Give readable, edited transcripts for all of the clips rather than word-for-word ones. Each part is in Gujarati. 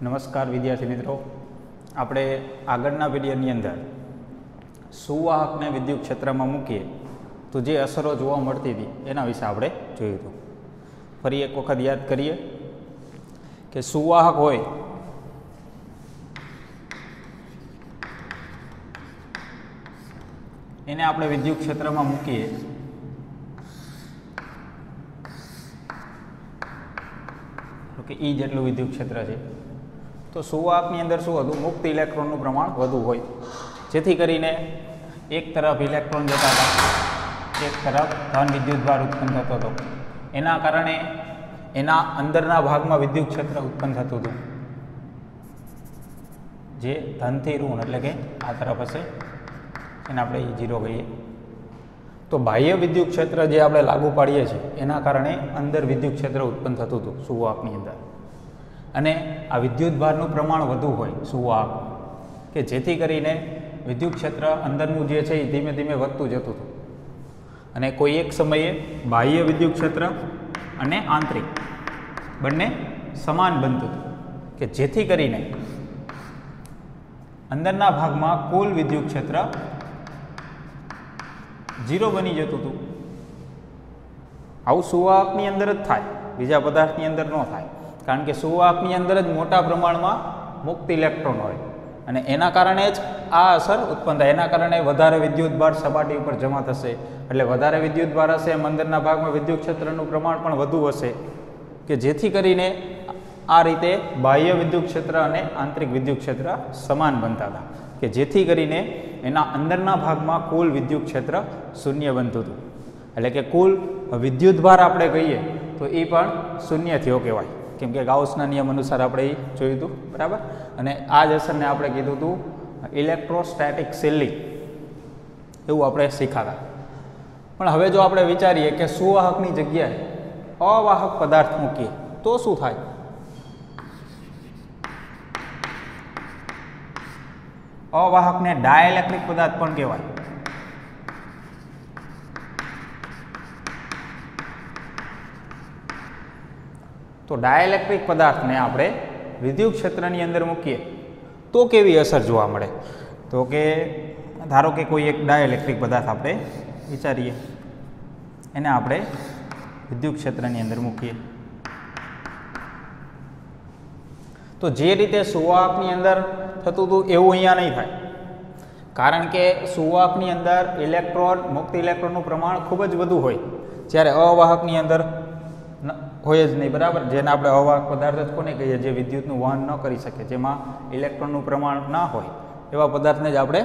નમસ્કાર વિદ્યાર્થી મિત્રો, આપણે આગળના વિડીયોની અંદર સુવાહકને વિદ્યુત ક્ષેત્રમાં મૂકીએ તો જે અસરો જોવા મળતી હતી એના વિશે આપણે જોયું હતું. ફરી એક વખત યાદ કરીએ કે સુવાહક હોય એને આપણે વિદ્યુત ક્ષેત્રમાં મૂકીએ તો કે E જેટલું વિદ્યુત ક્ષેત્ર છે, તો સુવાહકની અંદર શું હતું, મુક્ત ઇલેક્ટ્રોનનું પ્રમાણ વધુ હોય, જેથી કરીને એક તરફ ઇલેક્ટ્રોન જતા હતા, એક તરફ ધન વિદ્યુતભાર ઉત્પન્ન થતો હતો. એના કારણે એના અંદરના ભાગમાં વિદ્યુત ક્ષેત્ર ઉત્પન્ન થતું હતું, જે ધનથી ઋણ એટલે કે આ તરફ હશે, એને આપણે E0 કહીએ. તો બાહ્ય વિદ્યુત ક્ષેત્ર જે આપણે લાગુ પાડીએ છીએ એના કારણે અંદર વિદ્યુત ક્ષેત્ર ઉત્પન્ન થતું હતું સુવાહકની અંદર, અને આ વિદ્યુતભારનું પ્રમાણ વધુ હોય સુવાહક, કે જેથી કરીને વિદ્યુત ક્ષેત્ર અંદરનું જે છે એ ધીમે ધીમે વધતું જતું હતું, અને કોઈ એક સમયે બાહ્ય વિદ્યુત ક્ષેત્ર અને આંતરિક બંને સમાન બનતું હતું, કે જેથી કરીને અંદરના ભાગમાં કુલ વિદ્યુત ક્ષેત્ર 0 બની જતું હતું. આવું સુવાહકની અંદર જ થાય, બીજા પદાર્થની અંદર ન થાય, કારણ કે સુવાહકની અંદર જ મોટા પ્રમાણમાં મુક્ત ઇલેક્ટ્રોન હોય, અને એના કારણે જ આ અસર ઉત્પન્ન થાય. એના કારણે વધારે વિદ્યુતભાર સપાટી ઉપર જમા થશે, એટલે વધારે વિદ્યુતભાર હશે એમ અંદરના ભાગમાં વિદ્યુત ક્ષેત્રનું પ્રમાણ પણ વધુ હશે, કે જેથી કરીને આ રીતે બાહ્ય વિદ્યુત ક્ષેત્ર અને આંતરિક વિદ્યુત ક્ષેત્ર સમાન બનતા હતા, કે જેથી કરીને એના અંદરના ભાગમાં કુલ વિદ્યુત ક્ષેત્ર શૂન્ય બનતું હતું. એટલે કે કુલ વિદ્યુતભાર આપણે કહીએ તો એ પણ શૂન્ય થયો કહેવાય, કેમ કે ગાઉસના નિયમ અનુસાર આપણે એ જોયું હતું, બરાબર. અને આ જ અસરને આપણે કીધું હતું ઇલેક્ટ્રોસ્ટેટિક શિલ્ડિંગ, એવું આપણે શીખાતા. પણ હવે જો આપણે વિચારીએ કે સુવાહકની જગ્યાએ અવાહક પદાર્થ મૂકીએ તો શું થાય? અવાહકને ડાયઇલેક્ટ્રિક પદાર્થ પણ કહેવાય. તો ડાયઇલેક્ટ્રિક પદાર્થને આપણે વિદ્યુત ક્ષેત્રની અંદર મૂકીએ તો કેવી અસર જોવા મળે? તો કે ધારો કે કોઈ એક ડાયઇલેક્ટ્રિક પદાર્થ આપણે વિચારીએ, એને આપણે વિદ્યુત ક્ષેત્રની અંદર મૂકીએ તો જે રીતે સુવાહકની અંદર થતું હતું એવું અહીંયા નહીં થાય, કારણ કે સુવાહકની અંદર ઇલેક્ટ્રોન, મુક્ત ઇલેક્ટ્રોનનું પ્રમાણ ખૂબ જ વધુ હોય, જ્યારે અવાહકની અંદર હોય જ નહીં, બરાબર. જેને આપણે અવાહક પદાર્થ જ કોને કહીએ? જે વિદ્યુતનું વહન ન કરી શકે, જેમાં ઇલેક્ટ્રોનનું પ્રમાણ ના હોય, એવા પદાર્થને જ આપણે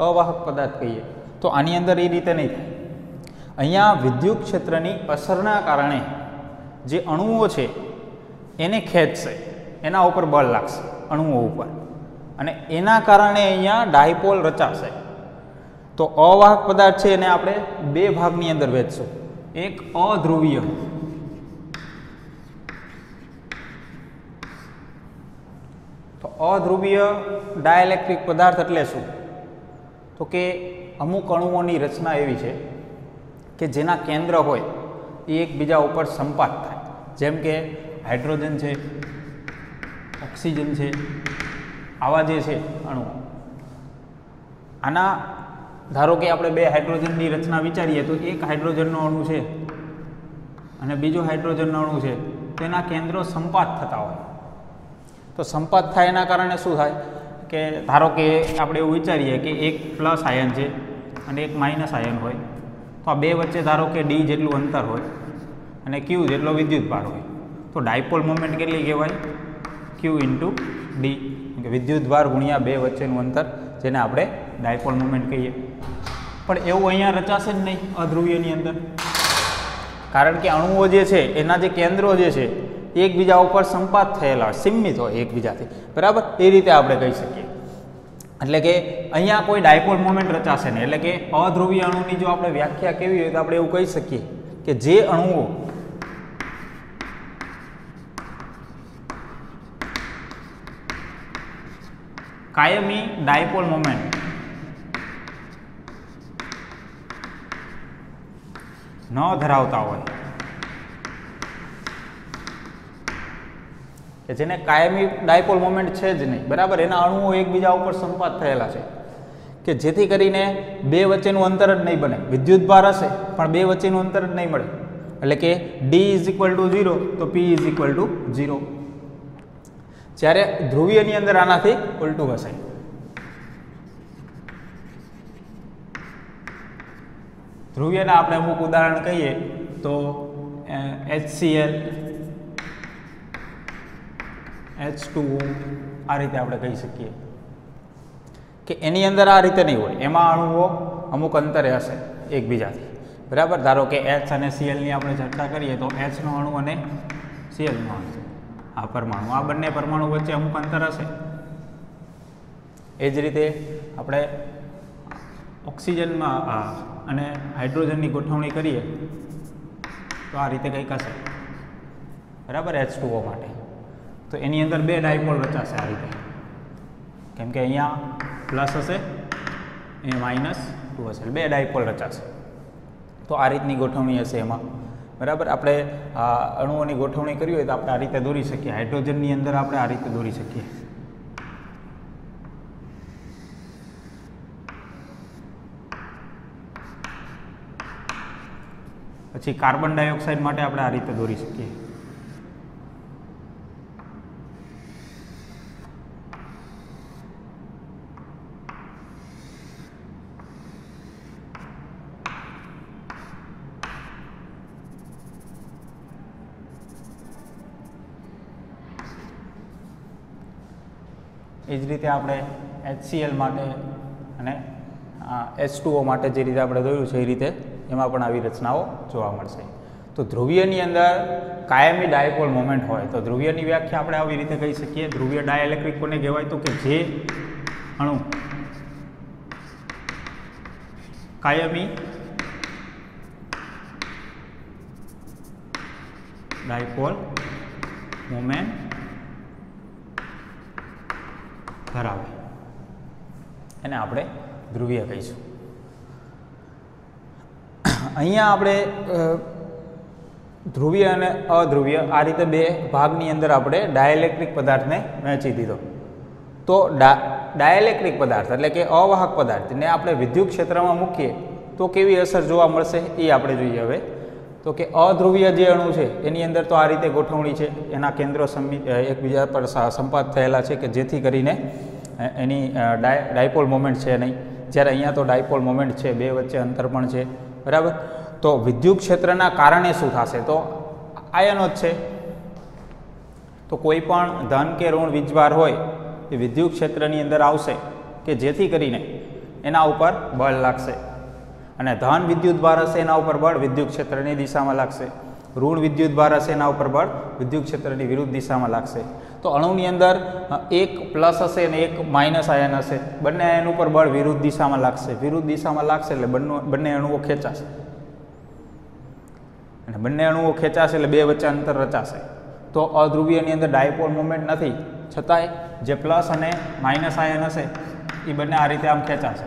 અવાહક પદાર્થ કહીએ. તો આની અંદર એ રીતે નહીં થાય. અહીંયા વિદ્યુત ક્ષેત્રની અસરના કારણે જે અણુઓ છે એને ખેંચશે, એના ઉપર બળ લાગશે અણુઓ ઉપર, અને એના કારણે અહીંયા ડાયપોલ રચાશે. તો અવાહક પદાર્થ છે એને આપણે બે ભાગની અંદર વહેંચશું, એક અધ્રુવીય તો અધ્રુવીય ડાયઇલેક્ટ્રિક પદાર્થ એટલે શું? તો કે અમુક અણુઓની રચના એવી છે કે જેના કેન્દ્ર હોય એ એકબીજા ઉપર સંપાત થાય, જેમ કે હાઇડ્રોજન છે, ઓક્સિજન છે, આવા જે છે અણુઓ. આના ધારો કે આપણે બે હાઇડ્રોજનની રચના વિચારીએ તો એક હાઇડ્રોજનનો અણુ છે અને બીજો હાઇડ્રોજનનો અણુ છે, તેના કેન્દ્રો સંપાત થતા હોય. તો સંપાત થાય એના કારણે શું થાય કે ધારો કે આપણે એવું વિચારીએ કે એક પ્લસ આયન છે અને એક માઇનસ આયન હોય, તો આ બે વચ્ચે ધારો કે ડી જેટલું અંતર હોય અને ક્યુ જેટલો વિદ્યુતભાર હોય, તો ડાયપોલ મોમેન્ટ કેટલી કહેવાય? ક્યુ ઇન્ટુ ડી, વિદ્યુતભાર ગુણ્યા બે વચ્ચેનું અંતર, જેને આપણે ડાયપોલ મોમેન્ટ કહીએ. પણ એવું અહીંયા રચાશે જ નહીં અધ્રુવીયની અંદર, કારણ કે અણુઓ જે છે એના જે કેન્દ્રો જે છે એકબીજા ઉપર સંપાત થયેલા હોય, સીમિત હોય એકબીજાથી, બરાબર. એ રીતે આપણે કહી શકીએ. એટલે કે અહીંયા કોઈ ડાયપોલ મોમેન્ટ રચાશે નહીં. એટલે કે અધ્રુવીય અણુની જો આપણે વ્યાખ્યા કેવી હોય તો આપણે એવું કહી શકીએ કે જે અણુઓ કાયમી ડાયપોલ મોમેન્ટ ન ધરાવતા હોય કે જેને કાયમી ડાયપોલ મોમેન્ટ છે જ નહીં, બરાબર, એના અણુઓ એકબીજા ઉપર સંપાત થયેલા છે કે જેથી કરીને બે વચ્ચેનું અંતર જ નહીં બને. વિદ્યુતભાર હશે પણ બે વચ્ચેનું અંતર જ નહીં મળે, એટલે કે D = 0 તો P = 0. જ્યારે ધ્રુવીયની અંદર આનાથી ઉલટું હશે. ધ્રુવીયના આપણે અમુક ઉદાહરણ કહીએ તો HCl, H2O આ રીતે આપણે કહી શકીએ કે એની અંદર આ રીતે નહીં હોય, એમાં અણુઓ અમુક અંતરે હશે એકબીજાથી, બરાબર. ધારો કે H અને Cl ની આપણે ચર્ચા કરીએ તો H નો અણુ અને Cl નો અણુ, આ પરમાણુ, આ બંને પરમાણુ વચ્ચે અમુક અંતર હશે. એ જ રીતે આપણે ઓક્સિજનમાં અને હાઇડ્રોજનની ગોઠવણી કરીએ તો આ રીતે કંઈક હશે, બરાબર, H2O માટે. તો એની અંદર બે ડાયપોલ રચાશે આ રીતે, કેમ કે અહીંયા પ્લસ હશે, અહીંયા -2 હશે, બે ડાયપોલ રચાશે. તો આ રીતની ગોઠવણી હશે એમાં, બરાબર. આપણે અણુઓની ગોઠવણી કરવી હોય તો આપણે આ રીતે દોરી શકીએ. હાઇડ્રોજનની અંદર આપણે આ રીતે દોરી શકીએ. પછી કાર્બન ડાયોક્સાઇડ માટે આપણે આ રીતે દોરી શકીએ. એ જ રીતે આપણે HCl માટે અને H2O માટે જે રીતે આપણે દોર્યું છે એ રીતે એમાં પણ આવી રચનાઓ જોવા મળશે. તો ધ્રુવીયની અંદર કાયમી ડાયપોલ મોમેન્ટ હોય તો ધ્રુવીયની વ્યાખ્યા આપણે આવી રીતે કહી શકીએ. ધ્રુવીય ડાયઇલેક્ટ્રિક કોને કહેવાય? તો કે જે અણુ કાયમી ડાયપોલ મોમેન્ટ ધરાવે એને આપણે ધ્રુવીય કહીશું. અહીંયા આપણે ધ્રુવીય અને અધ્રુવીય આ રીતે બે ભાગની અંદર આપણે ડાયઇલેક્ટ્રિક પદાર્થને વહેંચી દીધો. તો ડાયઇલેક્ટ્રિક પદાર્થ એટલે કે અવાહક પદાર્થને આપણે વિદ્યુત ક્ષેત્રમાં મૂકીએ તો કેવી અસર જોવા મળશે એ આપણે જોઈએ. હવે તો કે અધ્રુવીય જે અણુ છે એની અંદર તો આ રીતે ગોઠવણી છે, એના કેન્દ્રો એકબીજા પર સંપાત થયેલા છે કે જેથી કરીને એની ડાયપોલ મોમેન્ટ છે નહીં. જ્યારે અહીંયા તો ડાયપોલ મોમેન્ટ છે, બે વચ્ચે અંતર પણ છે, બરાબર. તો વિદ્યુત ક્ષેત્રના કારણે શું થશે? તો આયનો જ છે. તો કોઈ પણ ધન કે ઋણ વીજભાર હોય એ વિદ્યુત ક્ષેત્રની અંદર આવશે કે જેથી કરીને એના ઉપર બળ લાગશે, અને ધન વિદ્યુત ભાર હશે એના ઉપર બળ વિદ્યુત ક્ષેત્રની દિશામાં લાગશે, ઋણ વિદ્યુત ભાર હશે એના ઉપર બળ વિદ્યુત ક્ષેત્રની વિરુદ્ધ દિશામાં લાગશે. તો અણુની અંદર એક પ્લસ હશે અને એક માઇનસ આયન હશે, બંને આયન ઉપર બળ વિરુદ્ધ દિશામાં લાગશે. વિરુદ્ધ દિશામાં લાગશે એટલે બંને અણુઓ ખેંચાશે, અને બંને અણુઓ ખેંચાશે એટલે બે વચ્ચે અંતર રચાશે. તો અધ્રુવીયની અંદર ડાયપોલ મોમેન્ટ નથી, છતાંય જે પ્લસ અને માઇનસ આયન હશે એ બંને આ રીતે આમ ખેંચાશે,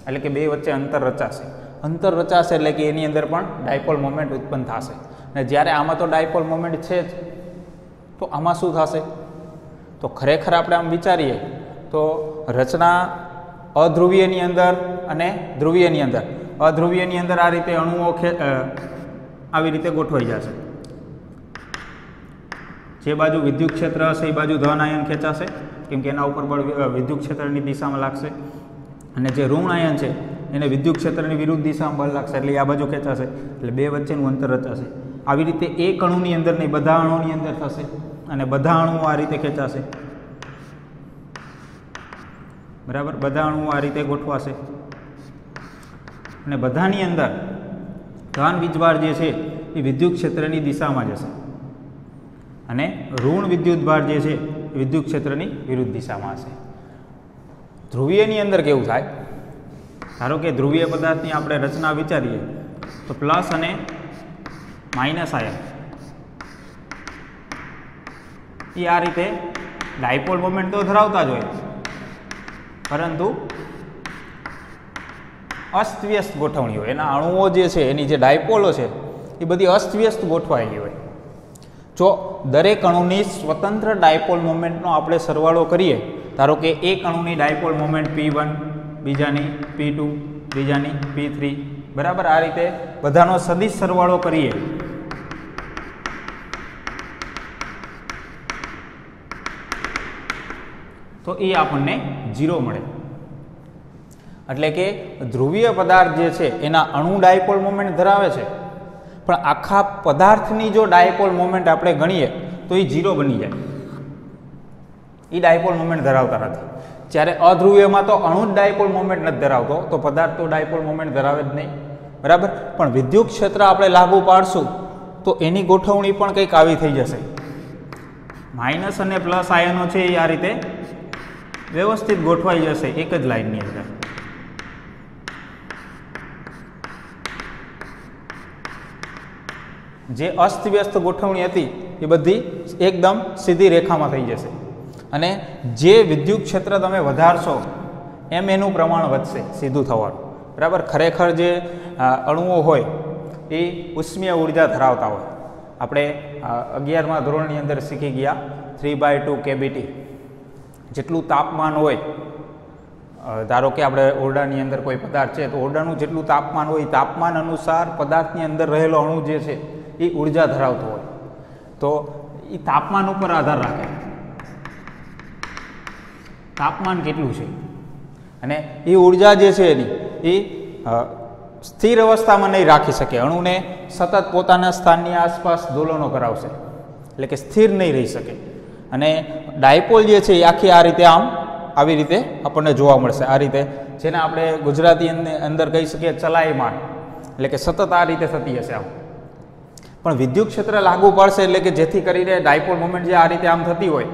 એટલે કે બે વચ્ચે અંતર રચાશે. અંતર રચાશે એટલે કે એની અંદર પણ ડાયપોલ મોમેન્ટ ઉત્પન્ન થશે. અને જ્યારે આમાં તો ડાયપોલ મોમેન્ટ છે જ, તો આમાં શું થશે? તો ખરેખર આપણે આમ વિચારીએ તો રચના અધ્રુવીયની અંદર અને ધ્રુવીયની અંદર, અધ્રુવીયની અંદર આ રીતે અણુઓ આવી રીતે ગોઠવાઈ જશે. જે બાજુ વિદ્યુત ક્ષેત્ર હશે એ બાજુ ધન આયન ખેંચાશે, કેમ કે એના ઉપર બળ વિદ્યુત ક્ષેત્રની દિશામાં લાગશે, અને જે ઋણ આયન છે એને વિદ્યુત ક્ષેત્રની વિરુદ્ધ દિશામાં બળ લાગશે એટલે આ બાજુ ખેંચાશે, એટલે બે વચ્ચેનું અંતર રચાશે. આવી રીતે એક અણુની અંદર નહીં, બધા અણુની અંદર થશે, અને બધા અણુઓ આ રીતે ખેંચાશે, બરાબર. બધા અણુઓ આ રીતે ગોઠવાશે, અને બધાની અંદર ધન વીજભાર જે છે એ વિદ્યુત ક્ષેત્રની દિશામાં જશે, અને ઋણ વિદ્યુતભાર જે છે એ વિદ્યુત ક્ષેત્રની વિરુદ્ધ દિશામાં હશે. ધ્રુવીયની અંદર કેવું થાય? ધારો કે ધ્રુવીય પદાર્થની આપણે રચના વિચારીએ તો પ્લસ અને માઇનસ આયન એ આ રીતે ડાયપોલ મોમેન્ટ તો ધરાવતા જ હોય, પરંતુ અસ્તવ્યસ્ત ગોઠવણી હોય. એના અણુઓ જે છે એની જે ડાયપોલો છે એ બધી અસ્તવ્યસ્ત ગોઠવાયેલી હોય. જો દરેક અણુની સ્વતંત્ર ડાયપોલ મોમેન્ટનો આપણે સરવાળો કરીએ, ધારો કે એક અણુની ડાયપોલ મોમેન્ટ P1, બીજાની P2, બીજાની P3, બરાબર, આ રીતે બધાનો સદિશ સરવાળો કરીએ તો એ આપણને 0 મળે. એટલે કે ધ્રુવીય પદાર્થ જે છે એના અણુ ડાયપોલ મોમેન્ટ ધરાવે છે, પણ આખા પદાર્થની જો ડાયપોલ મોમેન્ટ આપણે ગણીએ તો એ 0 બની જાય, એ ડાયપોલ મોમેન્ટ ધરાવતા નથી. જ્યારે અધ્રુવીયમાં તો અણુ જ ડાયપોલ મોમેન્ટ નથી ધરાવતો, તો પદાર્થ તો ડાયપોલ મોમેન્ટ ધરાવે જ નહીં, બરાબર. પણ વિદ્યુત ક્ષેત્ર આપણે લાગુ પાડશું તો એની ગોઠવણી પણ કંઈક આવી થઈ જશે. માઇનસ અને પ્લસ આયનો છે એ આ રીતે વ્યવસ્થિત ગોઠવાઈ જશે એક જ લાઇનની અંદર. જે અસ્તવ્યસ્ત ગોઠવણી હતી એ બધી એકદમ સીધી રેખામાં થઈ જશે, અને જે વિદ્યુત ક્ષેત્ર તમે વધારશો એમ એનું પ્રમાણ વધશે સીધું થવાનું, બરાબર. ખરેખર જે અણુઓ હોય એ ઉષ્મીય ઉર્જા ધરાવતા હોય. આપણે 11મા ધોરણની અંદર શીખી ગયા 3/2 kBT જેટલું તાપમાન હોય. ધારો કે આપણે ઓરડાની અંદર કોઈ પદાર્થ છે તો ઓરડાનું જેટલું તાપમાન હોય, તાપમાન અનુસાર પદાર્થની અંદર રહેલો અણુ જે છે એ ઉર્જા ધરાવતો હોય, તો એ તાપમાન ઉપર આધાર રાખે, તાપમાન કેટલું છે, અને એ ઉર્જા જે છે એની એ સ્થિર અવસ્થામાં નહીં રાખી શકે, અણુને સતત પોતાના સ્થાનની આસપાસ દોલનો કરાવશે, એટલે કે સ્થિર નહીં રહી શકે. અને ડાયપોલ જે છે એ આખી આ રીતે આમ આવી રીતે આપણને જોવા મળશે, આ રીતે, જેને આપણે ગુજરાતી અંદર કહી શકીએ ચલાયમાન, એટલે કે સતત આ રીતે થતી હશે આમ. પણ વિદ્યુત ક્ષેત્ર લાગુ પડશે એટલે કે જેથી કરીને ડાયપોલ મોમેન્ટ જે આ રીતે આમ થતી હોય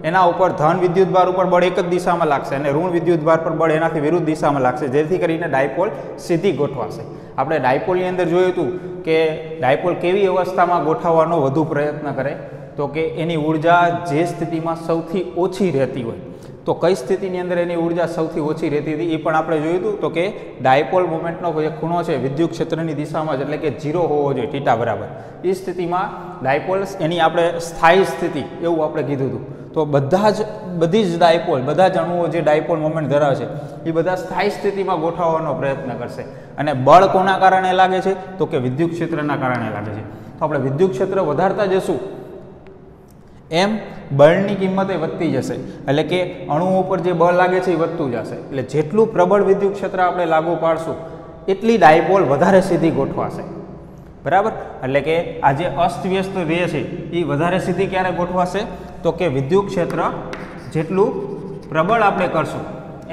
એના ઉપર ધન વિદ્યુતભાર ઉપર બળ એક જ દિશામાં લાગશે અને ઋણ વિદ્યુતભાર પર બળ એનાથી વિરુદ્ધ દિશામાં લાગશે, જેથી કરીને ડાયપોલ સીધી ગોઠવાશે. આપણે ડાયપોલની અંદર જોયું હતું કે ડાયપોલ કેવી અવસ્થામાં ગોઠવવાનો વધુ પ્રયત્ન કરે, તો કે એની ઉર્જા જે સ્થિતિમાં સૌથી ઓછી રહેતી હોય, તો કઈ સ્થિતિની અંદર એની ઉર્જા સૌથી ઓછી રહેતી હતી એ પણ આપણે જોયું હતું. તો કે ડાયપોલ મોમેન્ટનો જે ખૂણો છે વિદ્યુત ક્ષેત્રની દિશામાં જ, એટલે કે 0 હોવો જોઈએ, થીટા બરાબર. એ સ્થિતિમાં ડાયપોલ એની આપણે સ્થાયી સ્થિતિ એવું આપણે કીધું હતું. તો બધી જ ડાયપોલ, બધા જ અણુઓ જે ડાયપોલ મોમેન્ટ ધરાવે છે એ બધા સ્થાયી સ્થિતિમાં ગોઠવવાનો પ્રયત્ન કરશે. અને બળ કોના કારણે લાગે છે, તો કે વિદ્યુત ક્ષેત્રના કારણે લાગે છે. તો આપણે વિદ્યુત ક્ષેત્ર વધારતા જશું એમ બળની કિંમત એ વધતી જશે, એટલે કે અણુઓ ઉપર જે બળ લાગે છે એ વધતું જશે. એટલે જેટલું પ્રબળ વિદ્યુત ક્ષેત્ર આપણે લાગુ પાડશું એટલી ડાયપોલ વધારે સીધી ગોઠવાશે, બરાબર. એટલે કે આ જે અસ્તવ્યસ્ત રહે છે એ વધારે સીધી ક્યારે ગોઠવાશે, તો કે વિદ્યુત ક્ષેત્ર જેટલું પ્રબળ આપણે કરશું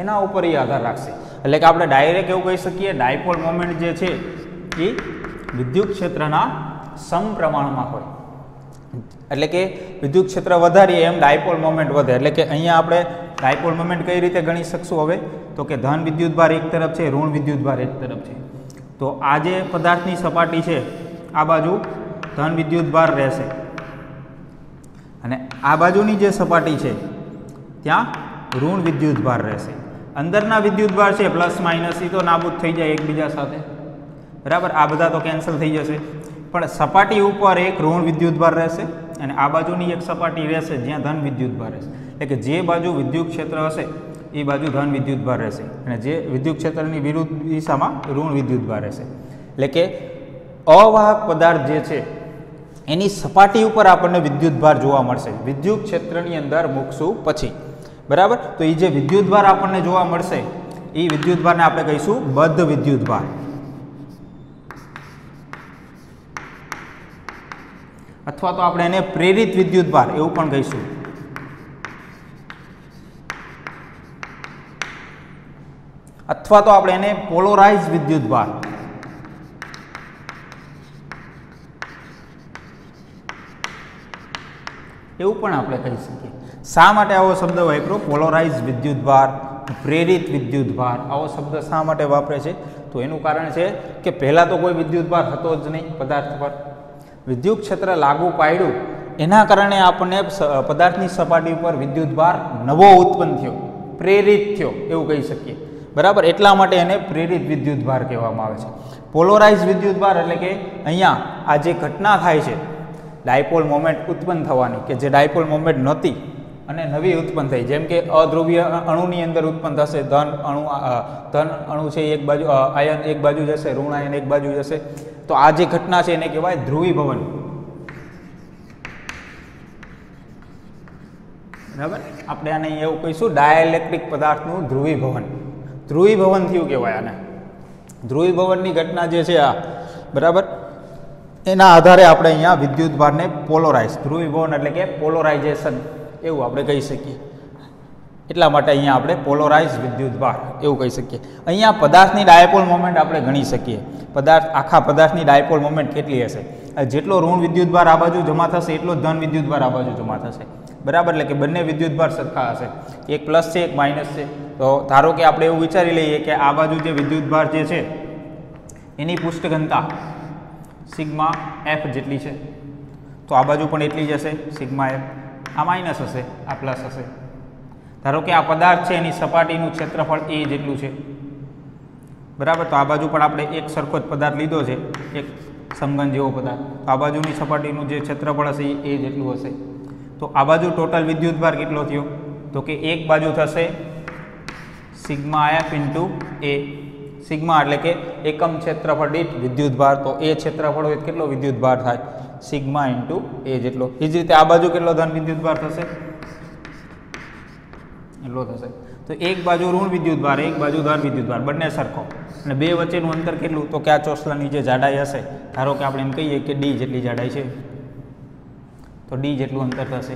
એના ઉપર એ આધાર રાખશે. એટલે કે આપણે ડાયરેક્ટ એવું કહી શકીએ ડાયપોલ મોમેન્ટ જે છે એ વિદ્યુત ક્ષેત્રના સમપ્રમાણમાં હોય. એટલે કે વિદ્યુત ક્ષેત્ર વધારીએ એમ ડાયપોલ મોમેન્ટ વધે. એટલે કે અહીંયા આપણે ડાયપોલ મોમેન્ટ કઈ રીતે ગણી શકશું હવે, તો કે ધન વિદ્યુતભાર એક તરફ છે, ઋણ વિદ્યુતભાર એક તરફ છે. તો આ જે પદાર્થની સપાટી છે આ બાજુ ધન વિદ્યુતભાર રહેશે, અને આ બાજુની જે સપાટી છે ત્યાં ઋણ વિદ્યુતભાર રહેશે. અંદરના વિદ્યુતભાર છે પ્લસ માઇનસ એ તો નાબૂદ થઈ જાય એકબીજા સાથે, બરાબર. આ બધા તો કેન્સલ થઈ જશે, પણ સપાટી ઉપર એક ઋણ વિદ્યુતભાર રહેશે અને આ બાજુની એક સપાટી રહેશે જ્યાં ધન વિદ્યુતભાર રહેશે. એટલે કે જે બાજુ વિદ્યુત ક્ષેત્ર હશે એ બાજુ ધન વિદ્યુતભાર રહેશે અને જે વિદ્યુત ક્ષેત્રની વિરુદ્ધ દિશામાં ઋણ વિદ્યુતભાર રહેશે. એટલે કે અવાહક પદાર્થ જે છે એની સપાટી ઉપર આપણને વિદ્યુતભાર જોવા મળશે વિદ્યુત ક્ષેત્રની અંદર મૂકશું પછી, બરાબર. તો એ જે વિદ્યુતભાર આપણને જોવા મળશે એ વિદ્યુતભારને આપણે કહીશું બદ્ધ વિદ્યુતભાર, અથવા તો આપણે એને પ્રેરિત વિદ્યુતભાર એવું પણ કહીશું. અથવા તો આપણે એને પોલોરાઇઝ વિદ્યુતભાર, એવું પણ આપણે કહી શકીએ. શા માટે આવો શબ્દ વાપર્યો પોલોરાઇઝ વિદ્યુતભાર, પ્રેરિત વિદ્યુતભાર, આવો શબ્દ શા માટે વાપરે છે? તો એનું કારણ છે કે પહેલાં તો કોઈ વિદ્યુતભાર હતો જ નહીં પદાર્થ પર. વિદ્યુત ક્ષેત્ર લાગુ પાડ્યું એના કારણે આપણને પદાર્થની સપાટી ઉપર વિદ્યુતભાર નવો ઉત્પન્ન થયો, પ્રેરિત થયો એવું કહી શકીએ, બરાબર. એટલા માટે એને પ્રેરિત વિદ્યુતભાર કહેવામાં આવે છે. પોલોરાઇઝ વિદ્યુતભાર એટલે કે અહીંયા આ જે ઘટના થાય છે ડાયપોલ મોમેન્ટ ઉત્પન્ન થવાની, કે જે ડાયપોલ મોમેન્ટ નહોતી અને નવી ઉત્પન્ન થઈ. જેમ કે અધ્રુવીય અણુની અંદર ઉત્પન્ન થશે, ધન અણુ છે એક બાજુ, આયન એક બાજુ જશે, ઋણ આયન એક બાજુ જશે. તો આ જે ઘટના છે એને કહેવાય ધ્રુવીભવન. બરાબર, આપણે આને એવું કહીશું ડાયલેક્ટ્રિક પદાર્થનું ધ્રુવીભવન. ધ્રુવીભવન થયું કહેવાય આને. ધ્રુવીભવનની ઘટના જે છે આ, બરાબર, એના આધારે આપણે અહીંયા વિદ્યુતભારને પોલોરાઇઝ, ધ્રુવીભવન એટલે કે પોલોરાઇઝેશન એવું આપણે કહી શકીએ. એટલા માટે અહીંયા આપણે પોલોરાઇઝ વિદ્યુતભાર એવું કહી શકીએ. અહીંયા પદાર્થની ડાયપોલ મોમેન્ટ આપણે ગણી શકીએ. આખા પદાર્થની ડાયપોલ મોમેન્ટ કેટલી હશે? જેટલો ઋણ વિદ્યુતભાર આ બાજુ જમા થશે એટલો જ ધન વિદ્યુતભાર આ બાજુ જમા થશે. બરાબર, એટલે કે બંને વિદ્યુતભાર સરખા હશે, એક પ્લસ છે એક માઇનસ છે. તો ધારો કે આપણે એવું વિચારી લઈએ કે આ બાજુ જે વિદ્યુતભાર જે છે એની પૃષ્ઠ ઘનતા સિગ્મા એફ જેટલી છે, તો આ બાજુ પણ એટલી જ હશે સિગ્મા એફ. આ માઇનસ હશે, આ પ્લસ હશે. ધારો કે આ પદાર્થ છે એની સપાટીનું ક્ષેત્રફળ એ જેટલું છે, બરાબર, તો આ બાજુ પણ આપણે એક સરખો જ પદાર્થ લીધો છે, એક સમઘન જેવો પદાર્થ, તો આ બાજુની સપાટીનું જે ક્ષેત્રફળ હશે એ જેટલું હશે. તો આ બાજુ ટોટલ વિદ્યુતભાર કેટલો થયો? તો કે એક બાજુ થશે સિગ્મા એફ ઇન્ટુ એ. સિગ્મા એટલે કે એકમ ક્ષેત્રફળ દીઠ વિદ્યુતભાર, તો એ ક્ષેત્રફળ હોય કેટલો વિદ્યુતભાર થાય? સિગ્મા ઇન્ટુ એ જેટલો. એ જ રીતે આ બાજુ કેટલો ધન વિદ્યુતભાર થશે? એટલો થશે. તો એક બાજુ ઋણ વિદ્યુતભાર, એક બાજુ ધન વિદ્યુતભાર, બંને સરખો. અને બે વચ્ચેનું અંતર કેટલું? તો કે આ ચોસલાની જે જાડાઈ હશે, ધારો કે આપણે એમ કહીએ કે ડી જેટલી જાડાઈ છે, તો ડી જેટલું અંતર થશે.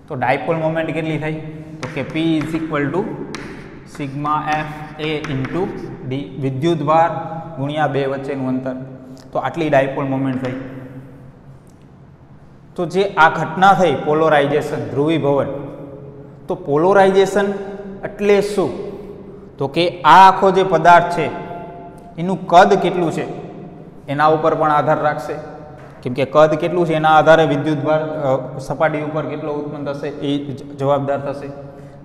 તો ડાયપોલ મોમેન્ટ કેટલી થઈ? તો કે P is equal to sigma F A into D, વિદ્યુતભાર ગુણ્યા બે વચ્ચેનું અંતર. તો આટલી ડાયપોલ મોમેન્ટ થઈ. તો જે આ ઘટના થઈ પોલોરાઇઝેશન, ધ્રુવીભવન, તો પોલોરાઇઝેશન એટલે શું? તો કે આ આખો જે પદાર્થ છે એનું કદ કેટલું છે એના ઉપર પણ આધાર રાખશે. કેમ કે કદ કેટલું છે એના આધારે વિદ્યુતભાર સપાટી ઉપર કેટલો ઉત્પન્ન થશે એ જવાબદાર થશે.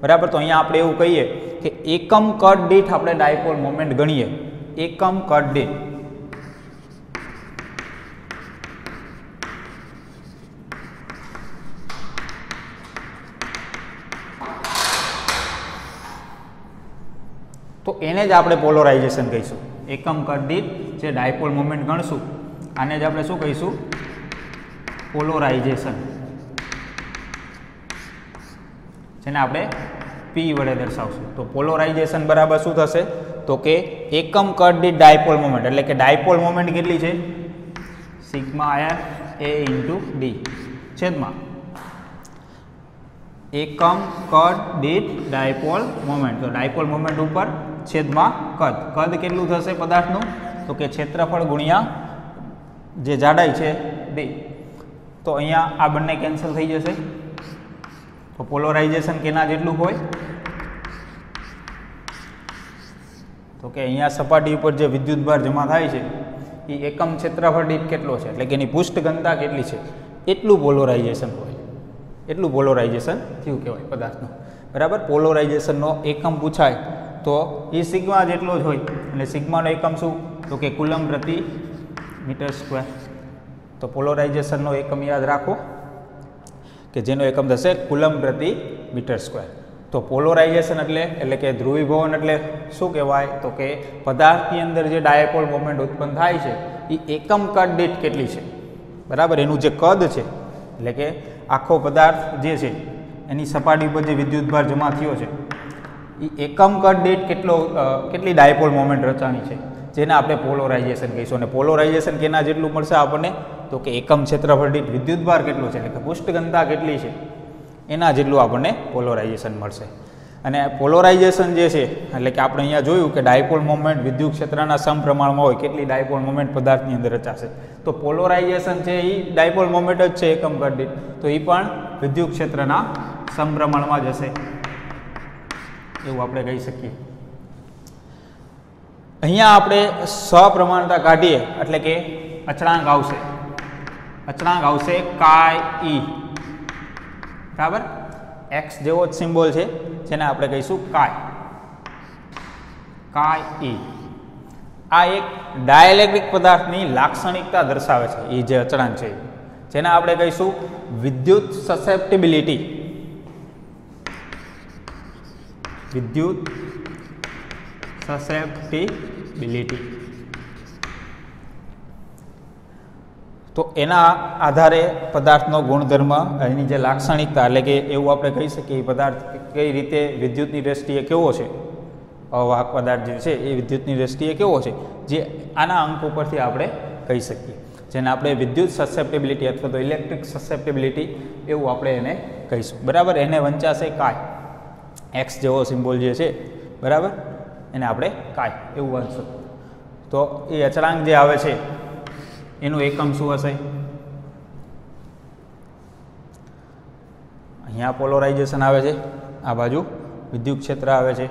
બરાબર, તો અહીંયા આપણે એવું કહીએ કે એકમ કદ દીઠ આપણે ડાયપોલ મોમેન્ટ ગણીએ. એકમ કદ દીઠ તો એને જ આપણે પોલોરાઇઝેશન કહીશું. એકમ કદ દીઠ જે ડાયપોલ મોમેન્ટ ગણશું આને જ આપણે શું કહીશું? પોલોરાઇઝેશન, જેને આપણે P વડે દર્શાવશું. તો પોલોરાઇઝેશન બરાબર શું થશે? તો કે એકમ કદ દીઠ ડાયપોલ મોમેન્ટ, એટલે કે ડાયપોલ મોમેન્ટ કેટલી છે? Sigma F A into D છેદમાં એકમ કદ દીઠ ડાયપોલ મોમેન્ટ. તો ડાયપોલ મોમેન્ટ ઉપર છેદમાં કદ. કદ કેટલું થશે પદાર્થનું? તો કે ક્ષેત્રફળ ગુણ્યા જે જાડાઈ છે ડી. તો અહીંયા આ બંને કેન્સલ થઈ જશે. તો પોલોરાઇઝેશન કેના જેટલું હોય? તો કે અહીંયા સપાટી ઉપર જે વિદ્યુતભાર જમા થાય છે એ એકમ ક્ષેત્રફળ દીઠ કેટલો છે, એટલે કે એની પૃષ્ઠ ઘનતા કેટલી છે એટલું પોલોરાઇઝેશન હોય. એટલું પોલોરાઇઝેશન થયું કહેવાય પદાર્થનું. બરાબર, પોલોરાઇઝેશનનો એકમ પૂછાય તો એ સિગ્મા જેટલો જ હોય. અને સિગ્માનો એકમ શું? તો કે કુલમ પ્રતિ મીટર સ્ક્વેર. તો પોલોરાઇઝેશનનો એકમ યાદ રાખો કે જેનો એકમ થશે કુલમ પ્રતિ મીટર સ્ક્વેર. તો પોલોરાઇઝેશન એટલે કે ધ્રુવીભવન એટલે શું કહેવાય? તો કે પદાર્થની અંદર જે ડાયપોલ મોમેન્ટ ઉત્પન્ન થાય છે એ એકમ કદ દીઠ કેટલી છે. બરાબર, એનું જે કદ છે એટલે કે આખો પદાર્થ જે છે એની સપાટી પર જે વિદ્યુતભાર જમા થયો છે એ એકમ કદ દીઠ કેટલી ડાયપોલ મોમેન્ટ રચાણી છે, જેને આપણે પોલોરાઇઝેશન કહીશું. અને પોલોરાઇઝેશન કેના જેટલું મળશે આપણને? તો કે એકમ ક્ષેત્રફળ દીઠ વિદ્યુતભાર કેટલો છે, એટલે કે પૃષ્ઠ ઘનતા કેટલી છે એના જેટલું આપણને પોલોરાઇઝેશન મળશે. અને પોલોરાઇઝેશન જે છે એટલે કે આપણે અહીંયા જોયું કે ડાયપોલ મોમેન્ટ વિદ્યુત ક્ષેત્રના સમપ્રમાણમાં હોય, કેટલી ડાયપોલ મોમેન્ટ પદાર્થની અંદર રચાશે. તો પોલોરાઇઝેશન છે એ ડાયપોલ મોમેન્ટ જ છે એકમ કદ દીઠ, તો એ પણ વિદ્યુત ક્ષેત્રના સમપ્રમાણમાં જ હશે એવું આપણે કહી શકીએ. અહીંયા આપણે સપ્રમાણતા કાઢીએ એટલે કે અચળાંક આવશે. અચળાંક આવશે કાય ઈ. બરાબર, એક્સ જેવો જ સિમ્બોલ છે જેને આપણે કહીશું કાય. કાય ઈ આ એક ડાયલેક્ટ્રિક પદાર્થની લાક્ષણિકતા દર્શાવે છે. એ જે અચળાંક છે જેને આપણે કહીશું વિદ્યુત સસેપ્ટિબિલિટી. વિદ્યુત સસેપ્ટિબિલિટી. તો એના આધારે પદાર્થનો ગુણધર્મ, એની જે લાક્ષણિકતા, એટલે કે એવું આપણે કહી શકીએ એ પદાર્થ કઈ રીતે વિદ્યુતની દ્રષ્ટિએ કેવો છે, અવાહક પદાર્થ જે છે એ વિદ્યુતની દ્રષ્ટિએ કેવો છે, જે આના અંક ઉપરથી આપણે કહી શકીએ, જેને આપણે વિદ્યુત સસેપ્ટિબિલિટી અથવા તો ઇલેક્ટ્રિક સસેપ્ટિબિલિટી એવું આપણે એને કહીશું. બરાબર. એને વંચાશે કાય, એક્સ જેવો સિમ્બોલ જે છે, બરાબર, એને આપણે કાય એવું વાંચશું. તો એ અચળાંક જે આવે છે એનું એકમ શું હશે? અહીંયા પોલરાઇઝેશન આવે છે, આ બાજુ વિદ્યુત ક્ષેત્ર આવે છે,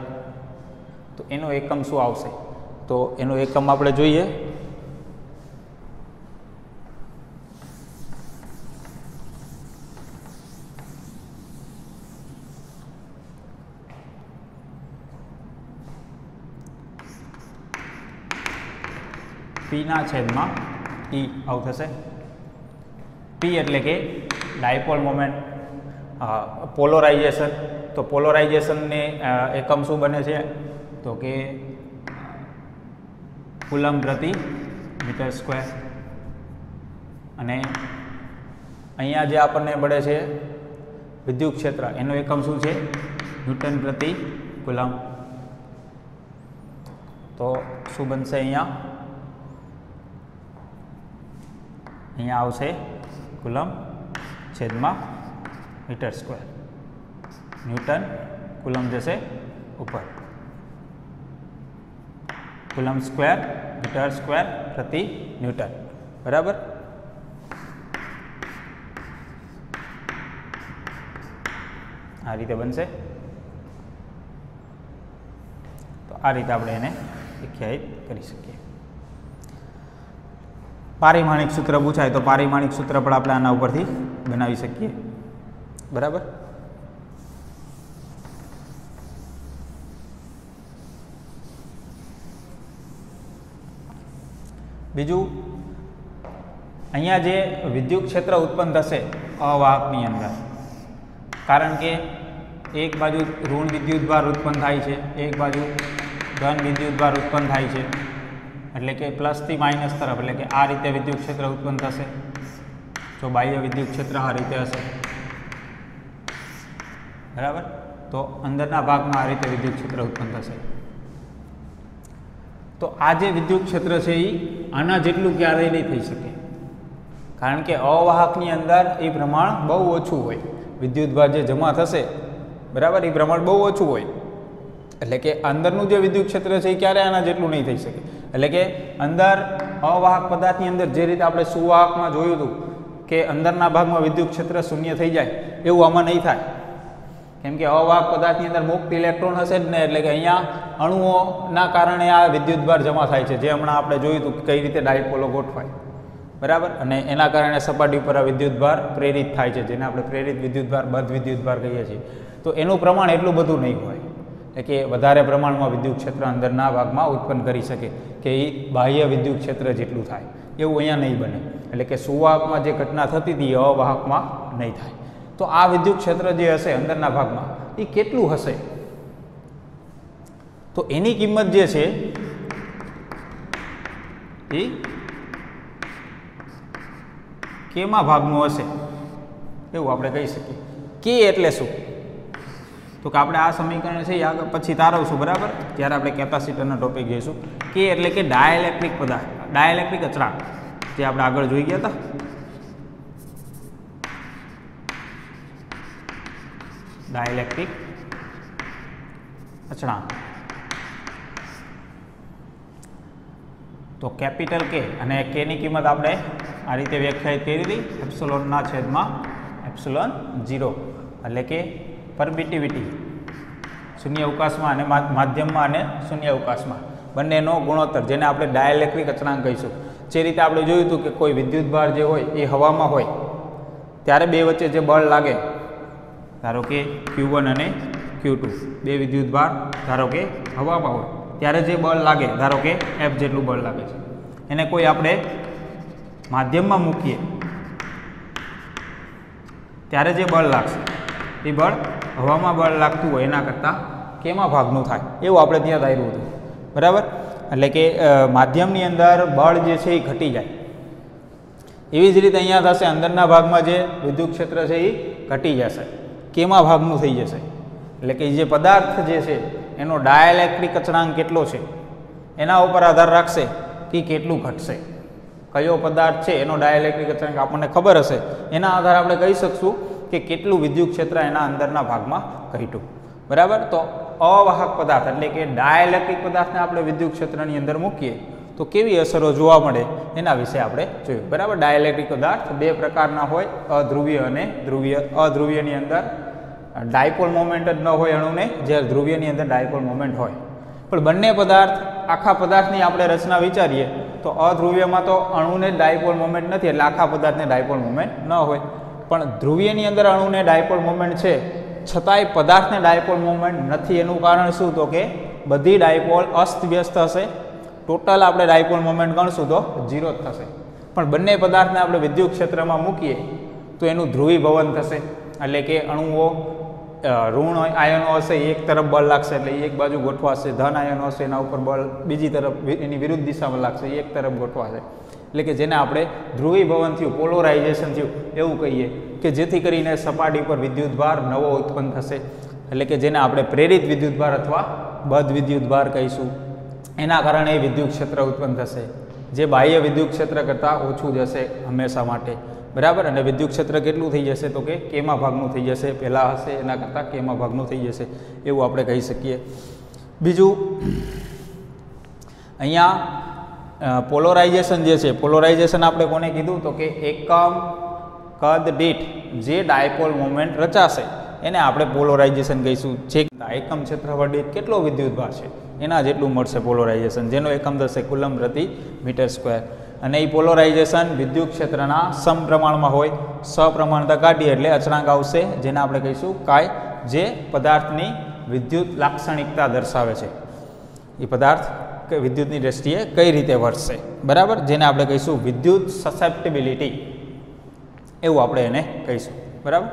તો એનું એકમ શું આવશે? તો એનું એકમ આપણે જોઈએ. પીના છેદમાં ઈ આવું થશે. પી એટલે કે ડાયપોલ મોમેન્ટ, પોલરાઇઝેશન. તો પોલરાઇઝેશનને એકમ શું બને છે? તો કે કુલમ પ્રતિ મીટર સ્ક્વેર. અને અહીંયા જે આપણને મળે છે વિદ્યુત ક્ષેત્ર, એનું એકમ શું છે? ન્યૂટન પ્રતિ કુલમ. તો શું બનશે અહીંયા? અહીંયા આવશે કુલમ છેદમાં મીટર સ્ક્વેર. ન્યૂટન કુલમ જશે ઉપર, કુલમ સ્ક્વેર મીટર સ્ક્વેર પ્રતિ ન્યૂટન. બરાબર. આ રીતે બનશે. તો આ રીતે આપણે એને વ્યાખ્યાયિત કરી શકીએ. પારિમાણિક સૂત્ર પૂછાય તો પારિમાણિક સૂત્ર પણ આપણે આના ઉપરથી બનાવી શકીએ. બરાબર. બીજું, અહીંયા જે વિદ્યુત ક્ષેત્ર ઉત્પન્ન થશે અવાહકની અંદર, કારણ કે એક બાજુ ઋણ વિદ્યુતભાર ઉત્પન્ન થાય છે, એક બાજુ ધન વિદ્યુતભાર ઉત્પન્ન થાય છે, એટલે કે પ્લસથી માઇનસ તરફ, એટલે કે આ રીતે વિદ્યુત ક્ષેત્ર ઉત્પન્ન થશે. જો બાહ્ય વિદ્યુત ક્ષેત્ર આ રીતે હશે, બરાબર, તો અંદરના ભાગમાં આ રીતે વિદ્યુત ક્ષેત્ર ઉત્પન્ન થશે. તો આ જે વિદ્યુત ક્ષેત્ર છે એ આના જેટલું ક્યારેય નહીં થઈ શકે, કારણ કે અવાહકની અંદર એ પ્રમાણ બહુ ઓછું હોય. વિદ્યુતભાર જે જમા થશે, બરાબર, એ પ્રમાણ બહુ ઓછું હોય, એટલે કે અંદરનું જે વિદ્યુત ક્ષેત્ર છે એ ક્યારે આના જેટલું નહીં થઈ શકે. એટલે કે અંદર અવાહક પદાર્થની અંદર જે રીતે આપણે સુવાહકમાં જોયું હતું કે અંદરના ભાગમાં વિદ્યુત ક્ષેત્ર શૂન્ય થઈ જાય, એવું આમાં નહીં થાય. કેમ કે અવાહક પદાર્થની અંદર મુક્ત ઇલેક્ટ્રોન હશે જ ને, એટલે કે અહીંયા અણુઓના કારણે આ વિદ્યુતભાર જમા થાય છે, જે હમણાં આપણે જોયું હતું કે કઈ રીતે ડાયપોલો ગોઠવાય. બરાબર. અને એના કારણે સપાટી ઉપર આ વિદ્યુતભાર પ્રેરિત થાય છે, જેને આપણે પ્રેરિત વિદ્યુતભાર, બદ્ધ વિદ્યુતભાર કહીએ છીએ. તો એનું પ્રમાણ એટલું બધું નહીં હોય, એટલે કે વધારે પ્રમાણમાં વિદ્યુત ક્ષેત્ર અંદરના ભાગમાં ઉત્પન્ન કરી શકે કે એ બાહ્ય વિદ્યુત ક્ષેત્ર જેટલું થાય, એવું અહીંયા નહીં બને. એટલે કે સુવાહકમાં જે ઘટના થતી હતી એ અવાહકમાં નહીં થાય. તો આ વિદ્યુત ક્ષેત્ર જે હશે અંદરના ભાગમાં એ કેટલું હશે? તો એની કિંમત જે છે એ કેમાં ભાગનું હશે એવું આપણે કહી શકીએ. કે એટલે શું? તો કે આપણે આ સમીકરણ છે એ આગળ પછી તારવશું, બરાબર, ત્યારે આપણે કેપેસિટરનો ટોપિક જોઈશું. કે એટલે કે ડાયલેક્ટ્રિક પદાર્થ, ડાયલેક્ટ્રિક અચળાંક, જે આપણે આગળ જોઈ ગયા હતા. ડાયલેક્ટ્રિક અચળાંક. તો કેપિટલ કે અને કે ની કિંમત આપણે આ રીતે વ્યાખ્યાયિત કરી હતી, એપ્સિલોનના છેદમાં એપ્સિલોન 0, એટલે કે પરમિટિવિટી શૂન્ય અવકાશમાં અને માધ્યમમાં અને શૂન્ય અવકાશમાં બંનેનો ગુણોત્તર, જેને આપણે ડાયલેક્ટ્રિક અચળાંક કહીશું. જે રીતે આપણે જોયું હતું કે કોઈ વિદ્યુતભાર જે હોય એ હવામાં હોય ત્યારે બે વચ્ચે જે બળ લાગે, ધારો કે Q1 અને Q2, બે વિદ્યુતભાર ધારો કે હવામાં હોય ત્યારે જે બળ લાગે, ધારો કે F જેટલું બળ લાગે છે, એને કોઈ આપણે માધ્યમમાં મૂકીએ ત્યારે જે બળ લાગશે એ બળ હવામાં બળ લાગતું હોય એના કરતાં કેમાં ભાગનું થાય એવું આપણે ત્યાં ધાર્યું હતું, બરાબર. એટલે કે માધ્યમની અંદર બળ જે છે એ ઘટી જાય. એવી જ રીતે અહીંયા થશે, અંદરના ભાગમાં જે વિદ્યુત ક્ષેત્ર છે એ ઘટી જશે, કેમાં ભાગનું થઈ જશે. એટલે કે જે પદાર્થ જે છે એનો ડાયલેક્ટ્રિક અચળાંક કેટલો છે એના ઉપર આધાર રાખશે કે કેટલું ઘટશે. કયો પદાર્થ છે એનો ડાયલેક્ટ્રિક અચળાંક આપણને ખબર હશે, એના આધારે આપણે કહી શકશું કે કેટલું વિદ્યુત ક્ષેત્ર એના અંદરના ભાગમાં ઘટ્યું, બરાબર. તો અવાહક પદાર્થ એટલે કે ડાયલેક્ટ્રિક પદાર્થને આપણે વિદ્યુત ક્ષેત્રની અંદર મૂકીએ તો કેવી અસરો જોવા મળે એના વિશે આપણે જોયું, બરાબર. ડાયલેક્ટ્રિક પદાર્થ બે પ્રકારના હોય, અધ્રુવીય અને ધ્રુવીય. અધ્રુવીયની અંદર ડાયપોલ મોમેન્ટ જ ન હોય અણુને, જ્યારે ધ્રુવીયની અંદર ડાયપોલ મોમેન્ટ હોય. પણ બંને પદાર્થ, આખા પદાર્થની આપણે રચના વિચારીએ તો અધ્રુવીયમાં તો અણુને ડાયપોલ મોમેન્ટ નથી, એટલે આખા પદાર્થને ડાયપોલ મોમેન્ટ ન હોય. પણ ધ્રુવીયની અંદર અણુને ડાયપોલ મોમેન્ટ છે, છતાંય પદાર્થને ડાયપોલ મોમેન્ટ નથી. એનું કારણ શું? તો કે બધી ડાયપોલ અસ્તવ્યસ્ત હશે, ટોટલ આપણે ડાયપોલ મોમેન્ટ ગણશું તો 0 જ થશે. પણ બંને પદાર્થને આપણે વિદ્યુત ક્ષેત્રમાં મૂકીએ તો એનું ધ્રુવીભવન થશે, એટલે કે અણુઓ ઋણ આયનો હશે એક તરફ બળ લાગશે એટલે એક બાજુ ગોઠવાશે, ધન આયનો હશે એના ઉપર બળ બીજી તરફ એની વિરુદ્ધ દિશામાં લાગશે, એક તરફ ગોઠવાશે. એટલે કે જેને આપણે ધ્રુવીભવન થયું, પોલરાઇઝેશન થયું એવું કહીએ, કે જેથી કરીને સપાટી પર વિદ્યુતભાર નવો ઉત્પન્ન થશે. એટલે કે જેને આપણે પ્રેરિત વિદ્યુતભાર અથવા બદ્ધ વિદ્યુતભાર કહીશું. એના કારણે વિદ્યુત ક્ષેત્ર ઉત્પન્ન થશે, જે બાહ્ય વિદ્યુત ક્ષેત્ર કરતાં ઓછું જશે હંમેશા માટે, બરાબર. અને વિદ્યુત ક્ષેત્ર કેટલું થઈ જશે? તો કે કેમાં ભાગનું થઈ જશે, પહેલાં હશે એના કરતાં કેમાં ભાગનું થઈ જશે એવું આપણે કહી શકીએ. બીજું અહીંયા પોલરાઇઝેશન જે છે, પોલરાઇઝેશન આપણે કોને કીધું? તો કે એકમ કદ દીઠ જે ડાયપોલ મોમેન્ટ રચાશે એને આપણે પોલરાઇઝેશન કહીશું. જે એકમ ક્ષેત્રફળ દીઠ કેટલો વિદ્યુતભાર છે એના જેટલું મળશે પોલરાઇઝેશન, જેનો એકમ થશે કુલમ પ્રતિ મીટર સ્ક્વેર. અને એ પોલરાઇઝેશન વિદ્યુત ક્ષેત્રના સમપ્રમાણમાં હોય, સપ્રમાણતા કાઢીએ એટલે અચળાંક આવશે જેને આપણે કહીશું કાય, જે પદાર્થની વિદ્યુત લાક્ષણિકતા દર્શાવે છે. એ પદાર્થ કે વિદ્યુતની દ્રષ્ટિએ કઈ રીતે વર્તશે, બરાબર, જેને આપણે કહીશું વિદ્યુત સસેપ્ટિબિલિટી એવું આપણે એને કહીશું, બરાબર.